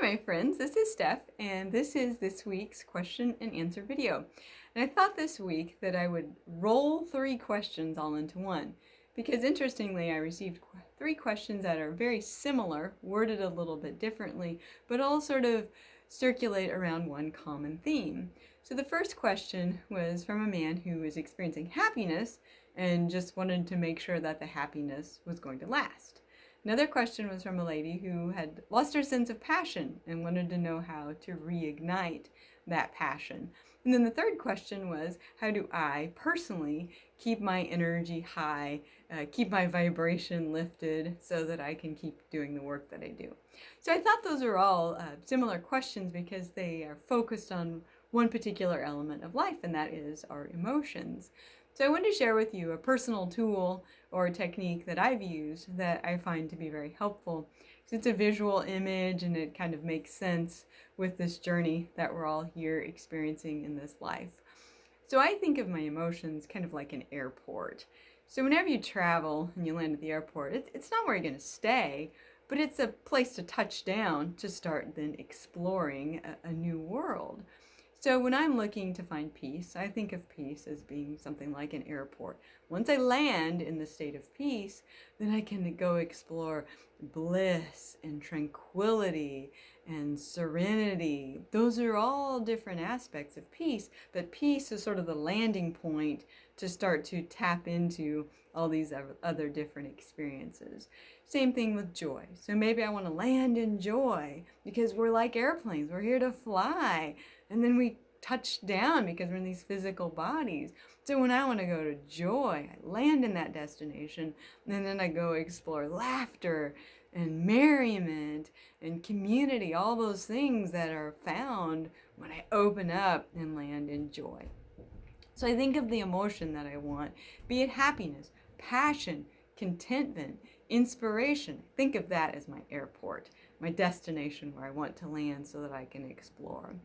my friends, this is Steph, and this is this week's question and answer video. And I thought this week that I would roll 3 questions all into one, because interestingly, I received 3 questions that are very similar, worded a little bit differently, but all sort of circulate around one common theme. So the first question was from a man who was experiencing happiness and just wanted to make sure that the happiness was going to last. Another question was from a lady who had lost her sense of passion and wanted to know how to reignite that passion. And then the third question was, how do I personally keep my energy high, keep my vibration lifted so that I can keep doing the work that I do? So I thought those are all similar questions because they are focused on one particular element of life, and that is our emotions. So I wanted to share with you a personal tool or technique that I've used that I find to be very helpful. It's a visual image and it kind of makes sense with this journey that we're all here experiencing in this life. So I think of my emotions kind of like an airport. So whenever you travel and you land at the airport, it's not where you're going to stay, but it's a place to touch down to start then exploring a new world. So when I'm looking to find peace, I think of peace as being something like an airport. Once I land in the state of peace, then I can go explore bliss and tranquility and serenity. Those are all different aspects of peace, but peace is sort of the landing point to start to tap into all these other different experiences. Same thing with joy. So maybe I want to land in joy because we're like airplanes. We're here to fly. And then we touch down because we're in these physical bodies. So when I want to go to joy, I land in that destination, and then I go explore laughter and merriment and community, all those things that are found when I open up and land in joy. So I think of the emotion that I want, be it happiness, passion, contentment, inspiration. Think of that as my airport, my destination where I want to land so that I can explore.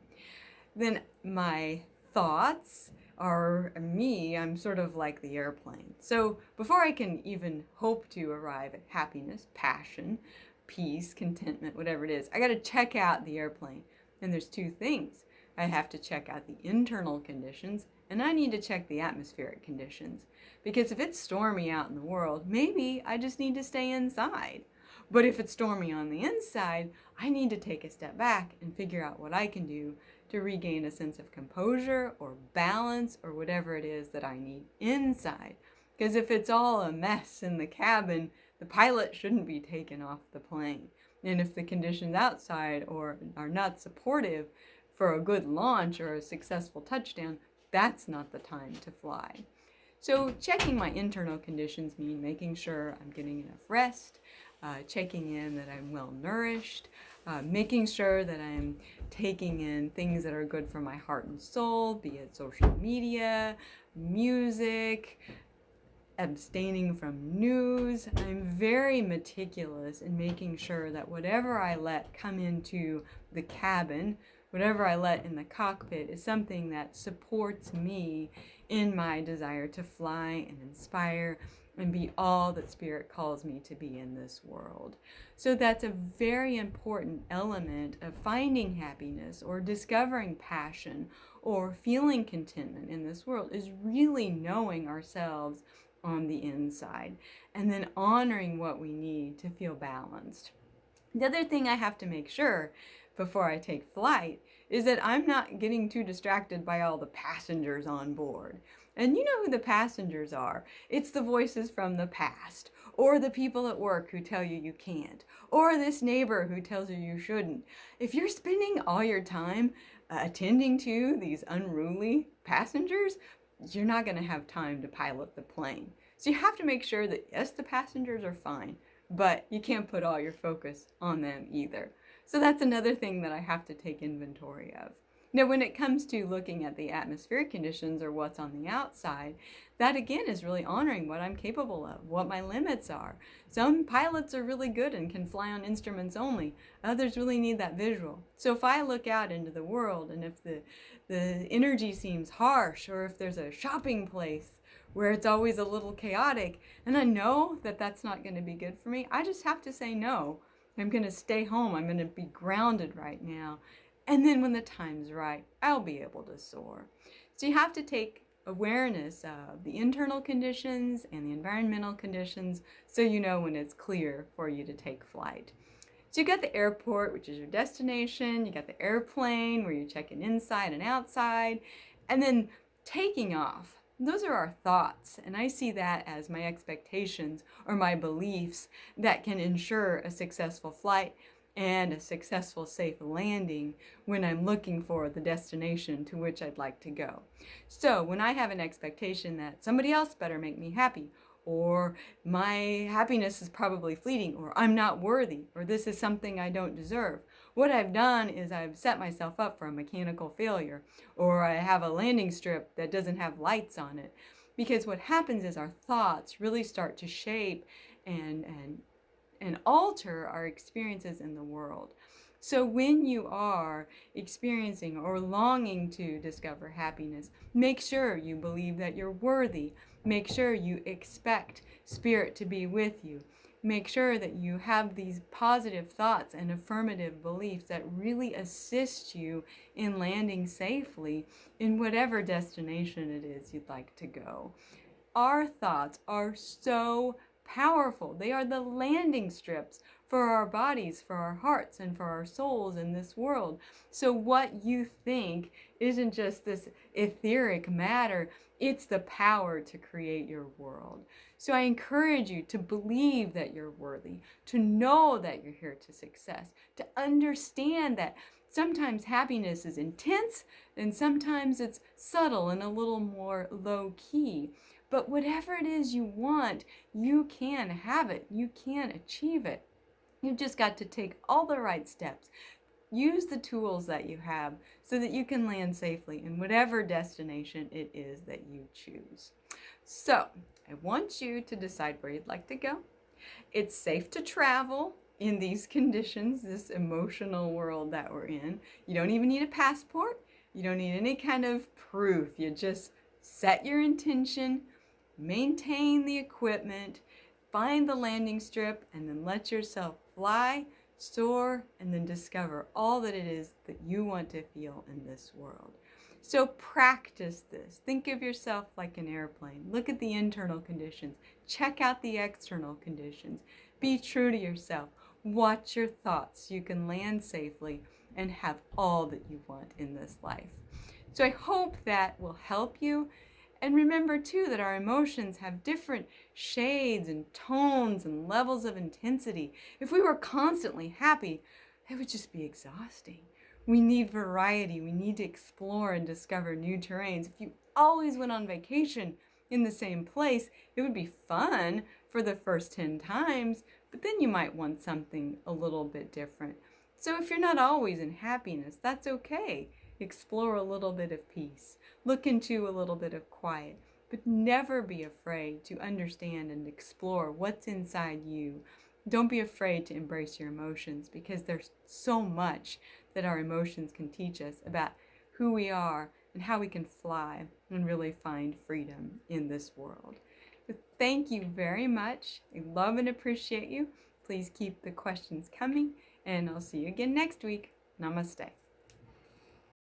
Then my thoughts are me. I'm sort of like the airplane. So before I can even hope to arrive at happiness, passion, peace, contentment, whatever it is, I got to check out the airplane. And there's 2 things. I have to check out the internal conditions, and I need to check the atmospheric conditions. Because if it's stormy out in the world, maybe I just need to stay inside. But if it's stormy on the inside, I need to take a step back and figure out what I can do to regain a sense of composure or balance or whatever it is that I need inside. Because if it's all a mess in the cabin, the pilot shouldn't be taken off the plane. And if the conditions outside are not supportive for a good launch or a successful touchdown, that's not the time to fly. So checking my internal conditions mean making sure I'm getting enough rest, checking in that I'm well nourished, making sure that I'm taking in things that are good for my heart and soul, be it social media, music, abstaining from news. I'm very meticulous in making sure that whatever I let come into the cabin, whatever I let in the cockpit, is something that supports me in my desire to fly and inspire and be all that Spirit calls me to be in this world. So that's a very important element of finding happiness or discovering passion or feeling contentment in this world, is really knowing ourselves on the inside and then honoring what we need to feel balanced. The other thing I have to make sure before I take flight is that I'm not getting too distracted by all the passengers on board. And you know who the passengers are. It's the voices from the past, or the people at work who tell you you can't, or this neighbor who tells you you shouldn't. If you're spending all your time attending to these unruly passengers, you're not going to have time to pilot the plane. So you have to make sure that, yes, the passengers are fine, but you can't put all your focus on them either. So that's another thing that I have to take inventory of. Now, when it comes to looking at the atmospheric conditions or what's on the outside, that again is really honoring what I'm capable of, what my limits are. Some pilots are really good and can fly on instruments only. Others really need that visual. So if I look out into the world and if the energy seems harsh, or if there's a shopping place where it's always a little chaotic, and I know that that's not going to be good for me, I just have to say no I'm going to stay home. I'm going to be grounded right now. And then when the time's right, I'll be able to soar. So you have to take awareness of the internal conditions and the environmental conditions so you know when it's clear for you to take flight. So you got the airport, which is your destination. You got the airplane where you're checking inside and outside. And then taking off. Those are our thoughts, and I see that as my expectations or my beliefs that can ensure a successful flight and a successful, safe landing when I'm looking for the destination to which I'd like to go. So when I have an expectation that somebody else better make me happy, or my happiness is probably fleeting, or I'm not worthy, or this is something I don't deserve, what I've done is I've set myself up for a mechanical failure, or I have a landing strip that doesn't have lights on it. Because what happens is our thoughts really start to shape and alter our experiences in the world. So when you are experiencing or longing to discover happiness, make sure you believe that you're worthy. Make sure you expect Spirit to be with you. Make sure that you have these positive thoughts and affirmative beliefs that really assist you in landing safely in whatever destination it is you'd like to go. Our thoughts are so powerful. They are the landing strips for our bodies, for our hearts, and for our souls in this world. So what you think isn't just this etheric matter, it's the power to create your world. So I encourage you to believe that you're worthy, to know that you're here to success, to understand that sometimes happiness is intense and sometimes it's subtle and a little more low key. But whatever it is you want, you can have it. You can achieve it. You've just got to take all the right steps. Use the tools that you have so that you can land safely in whatever destination it is that you choose. So, I want you to decide where you'd like to go. It's safe to travel in these conditions, this emotional world that we're in. You don't even need a passport. You don't need any kind of proof. You just set your intention, maintain the equipment, find the landing strip, and then let yourself fly, soar, and then discover all that it is that you want to feel in this world. So practice this. Think of yourself like an airplane. Look at the internal conditions. Check out the external conditions. Be true to yourself. Watch your thoughts so you can land safely and have all that you want in this life. So I hope that will help you. And remember, too, that our emotions have different shades and tones and levels of intensity. If we were constantly happy, it would just be exhausting. We need variety. We need to explore and discover new terrains. If you always went on vacation in the same place, it would be fun for the first 10 times, but then you might want something a little bit different. So if you're not always in happiness, that's okay. Explore a little bit of peace. Look into a little bit of quiet, but never be afraid to understand and explore what's inside you. Don't be afraid to embrace your emotions, because there's so much that our emotions can teach us about who we are and how we can fly and really find freedom in this world. So thank you very much. I love and appreciate you. Please keep the questions coming, and I'll see you again next week. Namaste.